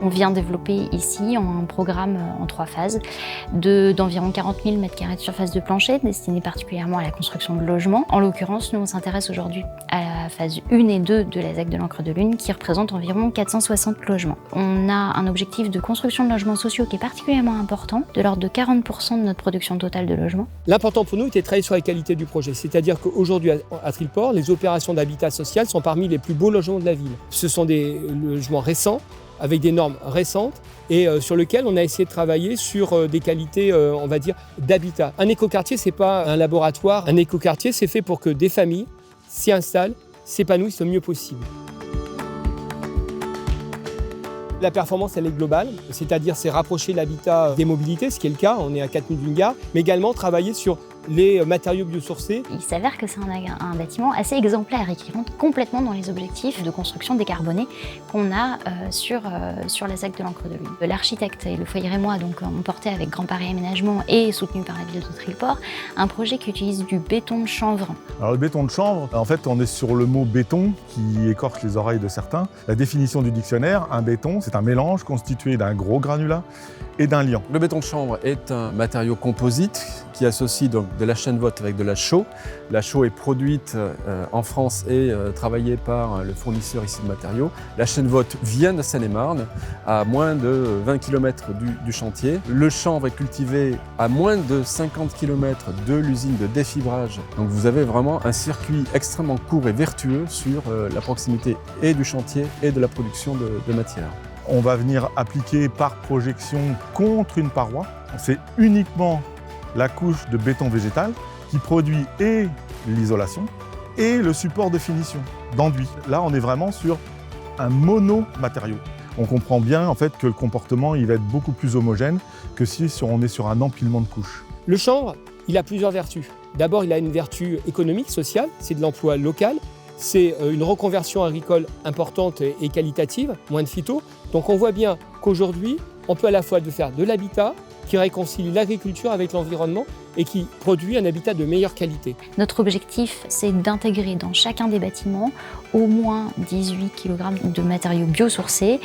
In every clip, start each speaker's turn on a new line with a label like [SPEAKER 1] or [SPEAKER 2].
[SPEAKER 1] On vient développer ici un programme en 3 phases d'environ 40 000 m² de surface de plancher, destiné particulièrement à la construction de logements. En l'occurrence, nous on s'intéresse aujourd'hui à la phase 1 et 2 de la ZEC de l'Ancre de Lune, qui représente environ 460 logements. On a un objectif de construction de logements sociaux qui est particulièrement important, de l'ordre de 40% de notre production totale de logements.
[SPEAKER 2] L'important pour nous était de travailler sur la qualité du projet, c'est-à-dire qu'aujourd'hui à Trillport, les opérations d'habitat social sont parmi les plus beaux logements de la ville. Ce sont des logements récents, avec des normes récentes et sur lesquelles on a essayé de travailler sur des qualités, on va dire, d'habitat. Un écoquartier, c'est pas un laboratoire. Un écoquartier, c'est fait pour que des familles s'y installent, s'épanouissent le mieux possible. La performance, elle est globale, c'est-à-dire c'est rapprocher l'habitat des mobilités, ce qui est le cas, on est à 4 minutes d'une gare, mais également travailler sur les matériaux biosourcés.
[SPEAKER 1] Il s'avère que c'est un bâtiment assez exemplaire et qui rentre complètement dans les objectifs de construction décarbonée qu'on a sur la ZEC de l'Ancre de Lune. L'architecte et le foyer rémois ont porté avec Grand Paris Aménagement et soutenu par la ville de Trillport un projet qui utilise du béton de chanvre.
[SPEAKER 3] Alors le béton de chanvre, en fait on est sur le mot béton qui écorche les oreilles de certains. La définition du dictionnaire, un béton, c'est un mélange constitué d'un gros granulat et d'un liant.
[SPEAKER 4] Le béton de chanvre est un matériau composite qui associe donc de la chêne-vote avec de la chaux. La chaux est produite en France et travaillée par le fournisseur ici de matériaux. La chêne-vote vient de Seine-et-Marne, à moins de 20 km du chantier. Le chanvre est cultivé à moins de 50 km de l'usine de défibrage. Donc vous avez vraiment un circuit extrêmement court et vertueux sur la proximité et du chantier et de la production de matières.
[SPEAKER 3] On va venir appliquer par projection contre une paroi. C'est uniquement la couche de béton végétal qui produit et l'isolation et le support de finition d'enduit. Là, on est vraiment sur un monomatériau. On comprend bien en fait que le comportement il va être beaucoup plus homogène que si on est sur un empilement de couches.
[SPEAKER 2] Le chanvre, il a plusieurs vertus. D'abord, il a une vertu économique, sociale, c'est de l'emploi local. C'est une reconversion agricole importante et qualitative, moins de phyto. Donc on voit bien qu'aujourd'hui, on peut à la fois faire de l'habitat qui réconcilie l'agriculture avec l'environnement et qui produit un habitat de meilleure qualité.
[SPEAKER 1] Notre objectif, c'est d'intégrer dans chacun des bâtiments au moins 18 kg de matériaux biosourcés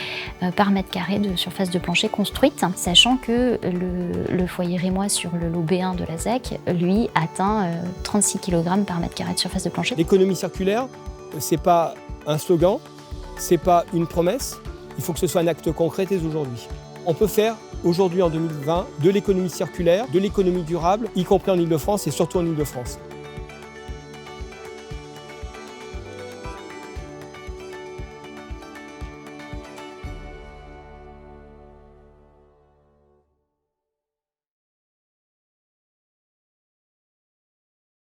[SPEAKER 1] par mètre carré de surface de plancher construite, sachant que le foyer rémois sur le lot B1 de la ZEC, lui, atteint 36 kg par mètre carré de surface de plancher.
[SPEAKER 2] L'économie circulaire, c'est pas un slogan, c'est pas une promesse, il faut que ce soit un acte concret dès aujourd'hui. On peut faire aujourd'hui en 2020 de l'économie circulaire, de l'économie durable, y compris en Île-de-France et surtout en Île-de-France.